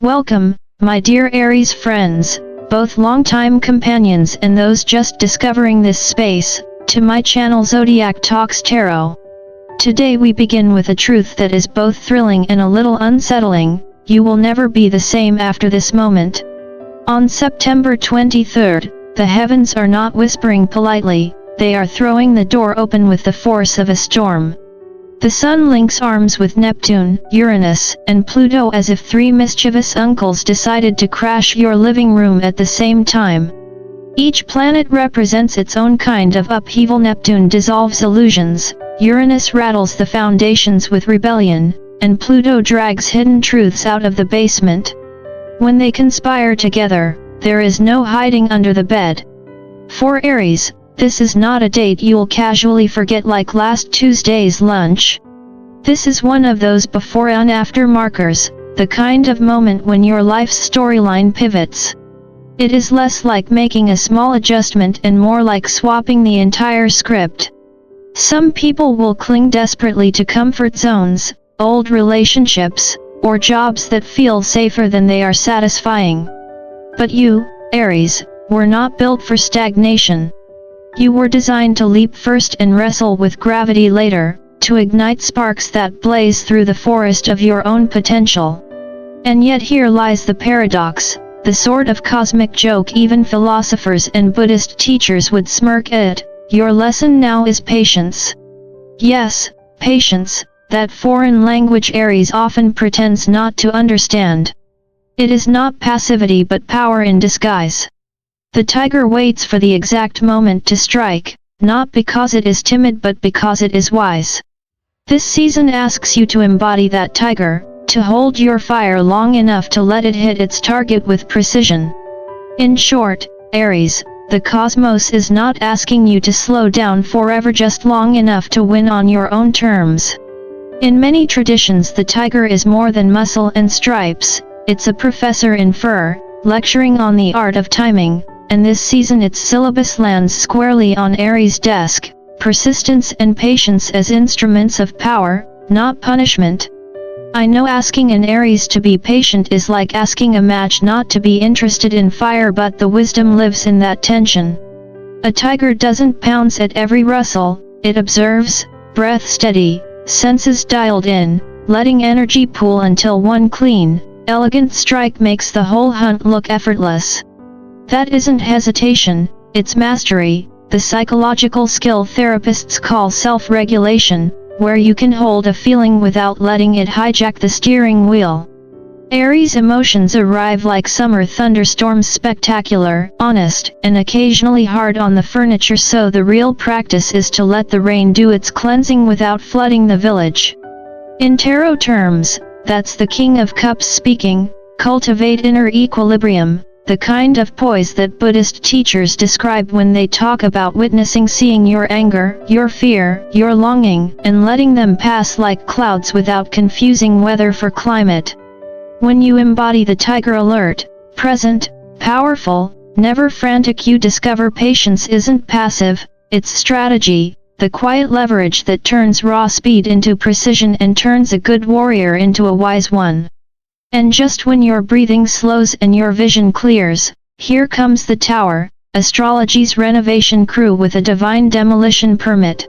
Welcome, my dear Aries friends, both longtime companions and those just discovering this space, to my channel Zodiac Talks Tarot. Today we begin with a truth that is both thrilling and a little unsettling. You will never be the same after this moment. On September 23rd, the heavens are not whispering politely, they are throwing the door open with the force of a storm. The Sun links arms with Neptune, Uranus, and Pluto as if three mischievous uncles decided to crash your living room at the same time. Each planet represents its own kind of upheaval. Neptune dissolves illusions, Uranus rattles the foundations with rebellion, and Pluto drags hidden truths out of the basement. When they conspire together, there is no hiding under the bed. For Aries, this is not a date you'll casually forget like last Tuesday's lunch. This is one of those before and after markers, the kind of moment when your life's storyline pivots. It is less like making a small adjustment and more like swapping the entire script. Some people will cling desperately to comfort zones, old relationships, or jobs that feel safer than they are satisfying. But you, Aries, were not built for stagnation. You were designed to leap first and wrestle with gravity later, to ignite sparks that blaze through the forest of your own potential. And yet here lies the paradox, the sort of cosmic joke even philosophers and Buddhist teachers would smirk at. Your lesson now is patience. Yes, patience, that foreign language Aries often pretends not to understand. It is not passivity but power in disguise. The tiger waits for the exact moment to strike, not because it is timid but because it is wise. This season asks you to embody that tiger, to hold your fire long enough to let it hit its target with precision. In short, Aries, the cosmos is not asking you to slow down forever, just long enough to win on your own terms. In many traditions the tiger is more than muscle and stripes, it's a professor in fur, lecturing on the art of timing. And this season its syllabus lands squarely on Aries' desk, persistence and patience as instruments of power, not punishment. I know asking an Aries to be patient is like asking a match not to be interested in fire, but the wisdom lives in that tension. A tiger doesn't pounce at every rustle, it observes, breath steady, senses dialed in, letting energy pool until one clean, elegant strike makes the whole hunt look effortless. That isn't hesitation, it's mastery, the psychological skill therapists call self-regulation, where you can hold a feeling without letting it hijack the steering wheel. Aries emotions arrive like summer thunderstorms, spectacular, honest, and occasionally hard on the furniture, so the real practice is to let the rain do its cleansing without flooding the village. In tarot terms, that's the King of Cups speaking. Cultivate inner equilibrium, the kind of poise that Buddhist teachers describe when they talk about witnessing, seeing your anger, your fear, your longing, and letting them pass like clouds without confusing weather for climate. When you embody the tiger, alert, present, powerful, never frantic, you discover patience isn't passive, it's strategy, the quiet leverage that turns raw speed into precision and turns a good warrior into a wise one. And just when your breathing slows and your vision clears, here comes the tower, Astrology's renovation crew with a divine demolition permit.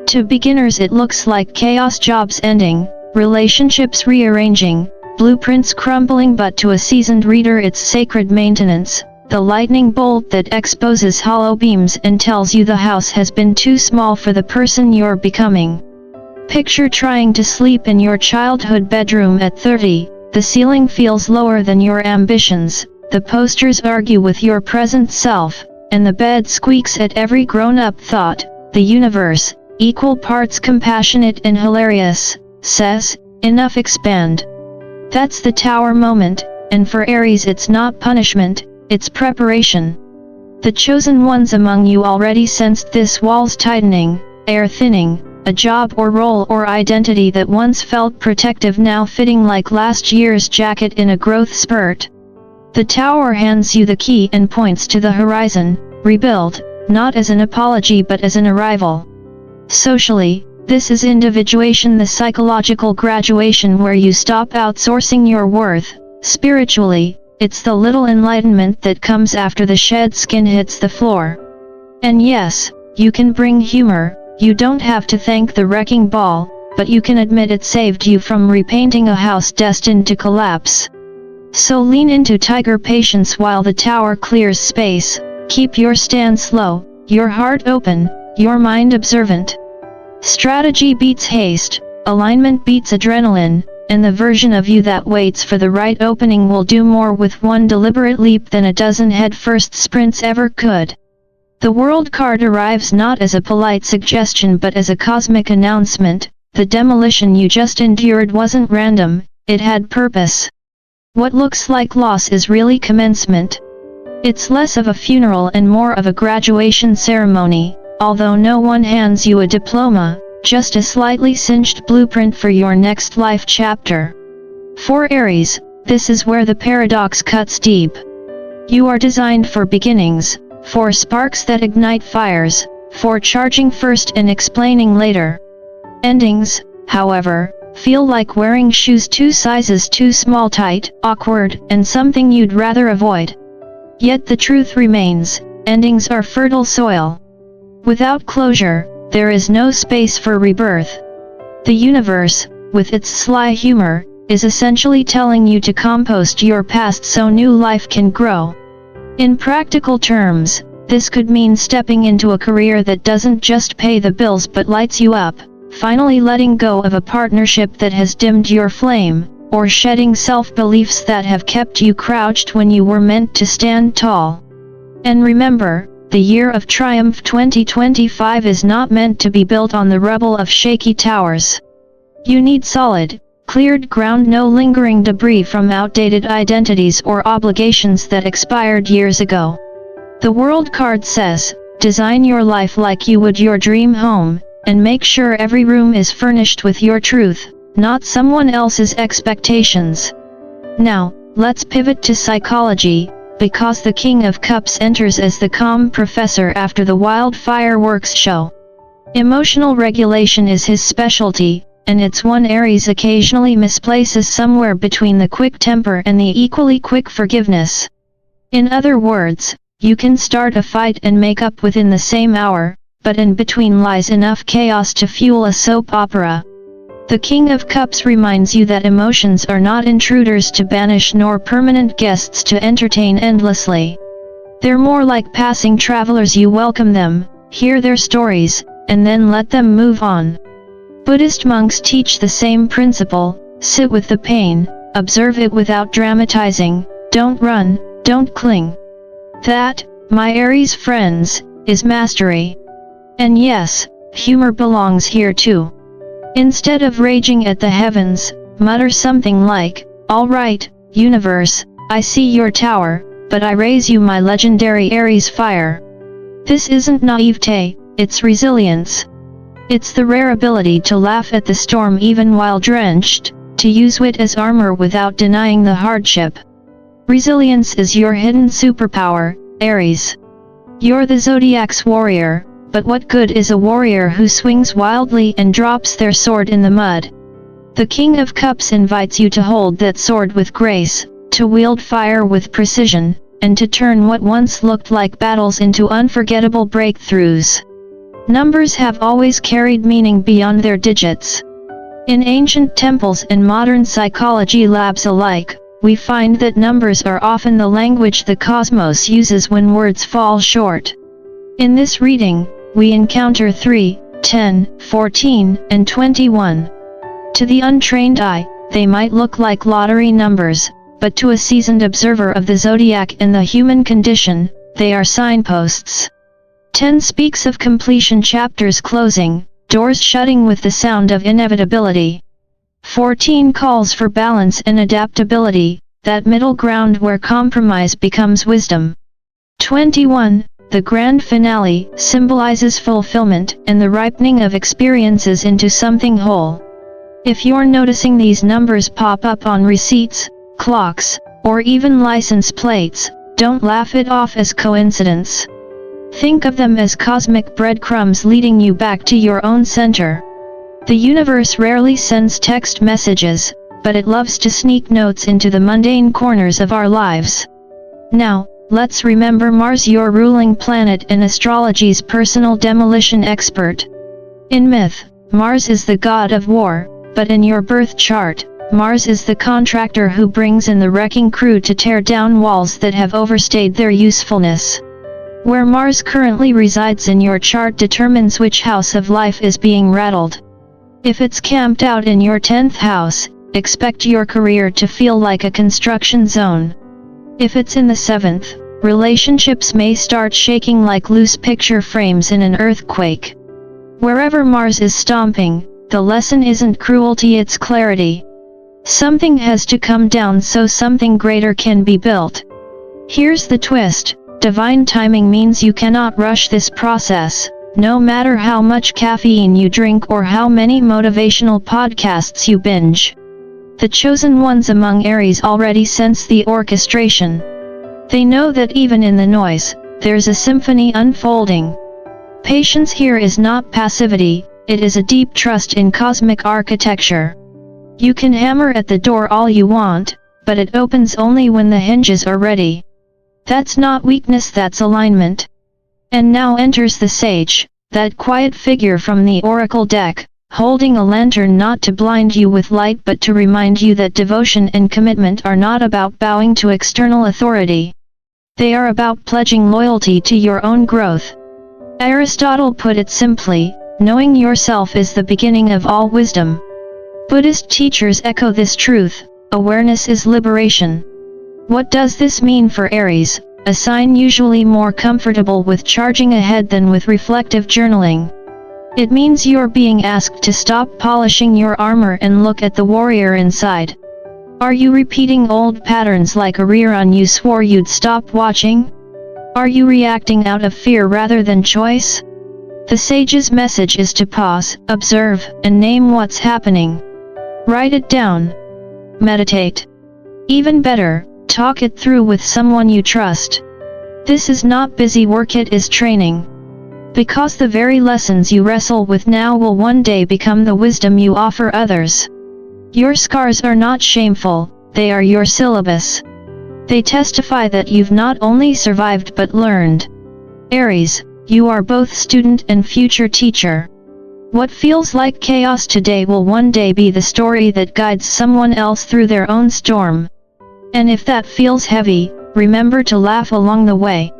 To beginners it looks like chaos, jobs ending, relationships rearranging, blueprints crumbling, but to a seasoned reader it's sacred maintenance, the lightning bolt that exposes hollow beams and tells you the house has been too small for the person you're becoming. Picture trying to sleep in your childhood bedroom at 30. The ceiling feels lower than your ambitions, the posters argue with your present self, and the bed squeaks at every grown-up thought. The universe, equal parts compassionate and hilarious, says, enough, expand. That's the tower moment, and for Aries it's not punishment, it's preparation. The chosen ones among you already sensed this, walls tightening, air thinning. A job or role or identity that once felt protective now fitting like last year's jacket in a growth spurt. The tower hands you the key and points to the horizon, rebuild, not as an apology but as an arrival. Socially, this is individuation, the psychological graduation where you stop outsourcing your worth, Spiritually, it's the little enlightenment that comes after the shed skin hits the floor. And yes, you can bring humor, you don't have to thank the wrecking ball, but you can admit it saved you from repainting a house destined to collapse. So lean into tiger patience while the tower clears space, keep your stance low, your heart open, your mind observant. Strategy beats haste, alignment beats adrenaline, and the version of you that waits for the right opening will do more with one deliberate leap than a dozen head-first sprints ever could. The World card arrives not as a polite suggestion but as a cosmic announcement. The demolition you just endured wasn't random, it had purpose. What looks like loss is really commencement. It's less of a funeral and more of a graduation ceremony, although no one hands you a diploma, just a slightly singed blueprint for your next life chapter. For Aries, this is where the paradox cuts deep. You are designed for beginnings, for sparks that ignite fires, for charging first and explaining later. Endings, however, feel like wearing shoes 2 sizes too small, tight, awkward, and something you'd rather avoid. Yet the truth remains, endings are fertile soil. Without closure, there is no space for rebirth. The universe, with its sly humor, is essentially telling you to compost your past so new life can grow. In practical terms, this could mean stepping into a career that doesn't just pay the bills but lights you up, finally letting go of a partnership that has dimmed your flame, or shedding self-beliefs that have kept you crouched when you were meant to stand tall. And remember, the year of triumph 2025 is not meant to be built on the rubble of shaky towers. You need solid, cleared ground, no lingering debris from outdated identities or obligations that expired years ago. The World card says, design your life like you would your dream home, and make sure every room is furnished with your truth, not someone else's expectations. Now, let's pivot to psychology, because the King of Cups enters as the calm professor after the wild fireworks show. Emotional regulation is his specialty, and it's one Aries occasionally misplaces somewhere between the quick temper and the equally quick forgiveness. In other words, you can start a fight and make up within the same hour, but in between lies enough chaos to fuel a soap opera. The King of Cups reminds you that emotions are not intruders to banish nor permanent guests to entertain endlessly. They're more like passing travelers. You welcome them, hear their stories, and then let them move on. Buddhist monks teach the same principle: sit with the pain, observe it without dramatizing, don't run, don't cling. That, my Aries friends, is mastery. And yes, humor belongs here too. Instead of raging at the heavens, mutter something like, "All right, universe, I see your tower, but I raise you my legendary Aries fire." This isn't naivete, it's resilience. It's the rare ability to laugh at the storm even while drenched, to use wit as armor without denying the hardship. Resilience is your hidden superpower, Aries. You're the Zodiac's warrior, but what good is a warrior who swings wildly and drops their sword in the mud? The King of Cups invites you to hold that sword with grace, to wield fire with precision, and to turn what once looked like battles into unforgettable breakthroughs. Numbers have always carried meaning beyond their digits. In ancient temples and modern psychology labs alike, we find that numbers are often the language the cosmos uses when words fall short. In this reading, we encounter 3, 10, 14, and 21. To the untrained eye, they might look like lottery numbers, but to a seasoned observer of the zodiac and the human condition, they are signposts. 10 speaks of completion, chapters closing, doors shutting with the sound of inevitability. 14 calls for balance and adaptability, that middle ground where compromise becomes wisdom. 21, the grand finale, symbolizes fulfillment and the ripening of experiences into something whole. If you're noticing these numbers pop up on receipts, clocks, or even license plates, don't laugh it off as coincidence. Think of them as cosmic breadcrumbs leading you back to your own center. The universe rarely sends text messages, but it loves to sneak notes into the mundane corners of our lives. Now, let's remember Mars, your ruling planet and astrology's personal demolition expert. In myth, Mars is the god of war, but in your birth chart, Mars is the contractor who brings in the wrecking crew to tear down walls that have overstayed their usefulness. Where Mars currently resides in your chart determines which house of life is being rattled. If it's camped out in your 10th house, expect your career to feel like a construction zone. If it's in the 7th, relationships may start shaking like loose picture frames in an earthquake. Wherever Mars is stomping, the lesson isn't cruelty, it's clarity. Something has to come down so something greater can be built. Here's the twist: divine timing means you cannot rush this process, no matter how much caffeine you drink or how many motivational podcasts you binge. The chosen ones among Aries already sense the orchestration. They know that even in the noise, there's a symphony unfolding. Patience here is not passivity, it is a deep trust in cosmic architecture. You can hammer at the door all you want, but it opens only when the hinges are ready. That's not weakness, that's alignment. And now enters the sage, that quiet figure from the oracle deck, holding a lantern not to blind you with light but to remind you that devotion and commitment are not about bowing to external authority. They are about pledging loyalty to your own growth. Aristotle put it simply, knowing yourself is the beginning of all wisdom. Buddhist teachers echo this truth: awareness is liberation. What does this mean for Aries, a sign usually more comfortable with charging ahead than with reflective journaling? It means you're being asked to stop polishing your armor and look at the warrior inside. Are you repeating old patterns like a rerun you swore you'd stop watching? Are you reacting out of fear rather than choice? The sage's message is to pause, observe, and name what's happening. Write it down. Meditate. Even better, talk it through with someone you trust. This is not busy work, it is training. Because the very lessons you wrestle with now will one day become the wisdom you offer others. Your scars are not shameful, they are your syllabus. They testify that you've not only survived but learned. Aries, you are both student and future teacher. What feels like chaos today will one day be the story that guides someone else through their own storm. And if that feels heavy, remember to laugh along the way.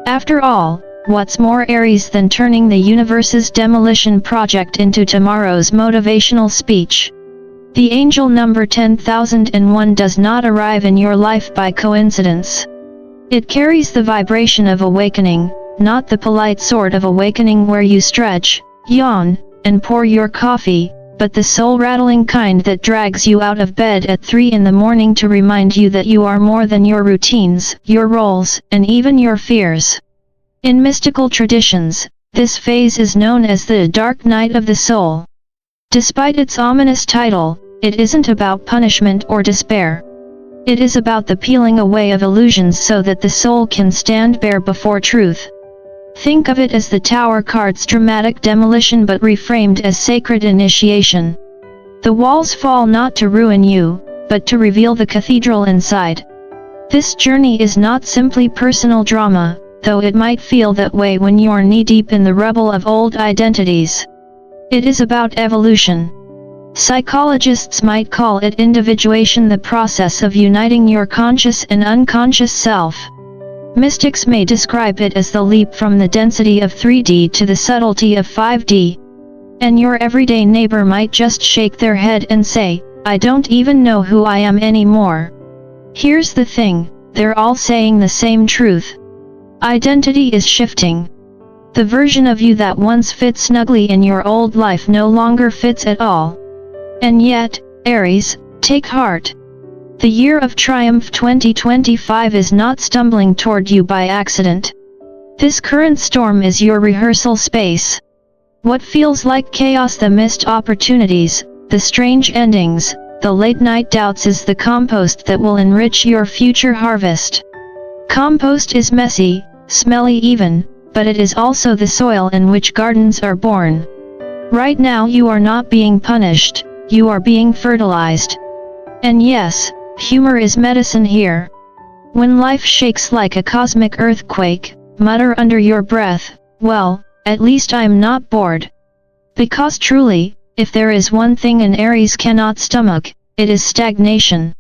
After all, what's more Aries than turning the universe's demolition project into tomorrow's motivational speech? The angel number 10,001 does not arrive in your life by coincidence. It carries the vibration of awakening, not the polite sort of awakening where you stretch, yawn, and pour your coffee, but the soul-rattling kind that drags you out of bed at 3 in the morning to remind you that you are more than your routines, your roles, and even your fears. In mystical traditions, this phase is known as the dark night of the soul. Despite its ominous title, it isn't about punishment or despair. It is about the peeling away of illusions so that the soul can stand bare before truth. Think of it as the Tower card's dramatic demolition but reframed as sacred initiation. The walls fall not to ruin you, but to reveal the cathedral inside. This journey is not simply personal drama, though it might feel that way when you're knee-deep in the rubble of old identities. It is about evolution. Psychologists might call it individuation, the process of uniting your conscious and unconscious self. Mystics may describe it as the leap from the density of 3D to the subtlety of 5D. And your everyday neighbor might just shake their head and say, "I don't even know who I am anymore." Here's the thing, they're all saying the same truth. Identity is shifting. The version of you that once fit snugly in your old life no longer fits at all. And yet, Aries, take heart. The year of triumph 2025 is not stumbling toward you by accident. This current storm is your rehearsal space. What feels like chaos, the missed opportunities, the strange endings, the late-night doubts, is the compost that will enrich your future harvest. Compost is messy, smelly even, but it is also the soil in which gardens are born. Right now you are not being punished, you are being fertilized. And yes, humor is medicine here. When life shakes like a cosmic earthquake, mutter under your breath, well, at least I'm not bored. Because truly, if there is one thing an Aries cannot stomach, it is stagnation.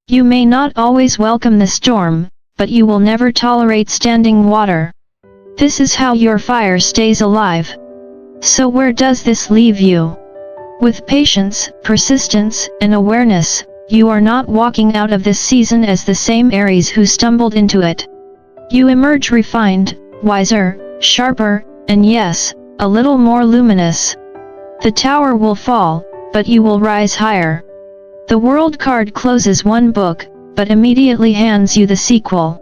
You may not always welcome the storm, but you will never tolerate standing water. This is how your fire stays alive. So where does this leave you? With patience, persistence, and awareness, you are not walking out of this season as the same Aries who stumbled into it. You emerge refined, wiser, sharper, and yes, a little more luminous. The tower will fall, but you will rise higher. The World card closes one book, but immediately hands you the sequel.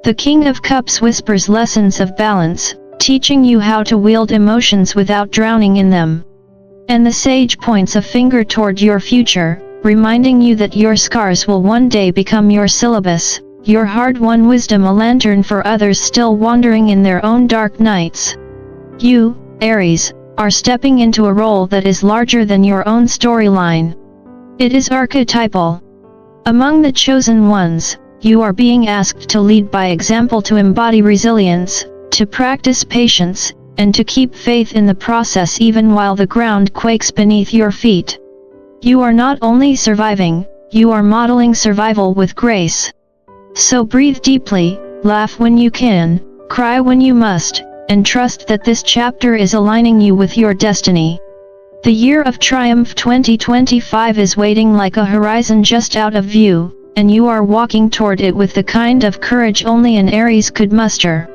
The King of Cups whispers lessons of balance, teaching you how to wield emotions without drowning in them. And the Sage points a finger toward your future, reminding you that your scars will one day become your syllabus, your hard-won wisdom a lantern for others still wandering in their own dark nights. You, Aries, are stepping into a role that is larger than your own storyline. It is archetypal. Among the chosen ones, you are being asked to lead by example, to embody resilience, to practice patience, and to keep faith in the process even while the ground quakes beneath your feet. You are not only surviving, you are modeling survival with grace. So breathe deeply, laugh when you can, cry when you must, and trust that this chapter is aligning you with your destiny. The year of triumph 2025 is waiting like a horizon just out of view, and you are walking toward it with the kind of courage only an Aries could muster.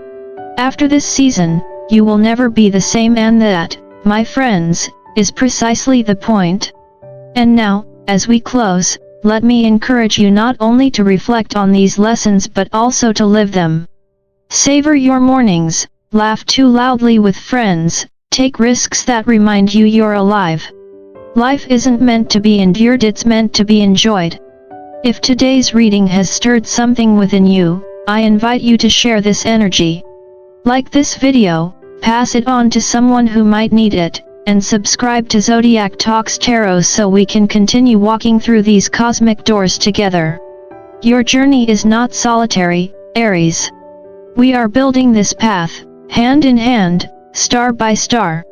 After this season, you will never be the same, and that, my friends, is precisely the point. And now, as we close, let me encourage you not only to reflect on these lessons but also to live them. Savor your mornings, laugh too loudly with friends, take risks that remind you you're alive. Life isn't meant to be endured, it's meant to be enjoyed. If today's reading has stirred something within you, I invite you to share this energy. Like this video, pass it on to someone who might need it, and subscribe to Zodiac Talks Tarot so we can continue walking through these cosmic doors together. Your journey is not solitary, Aries. We are building this path, hand in hand, star by star.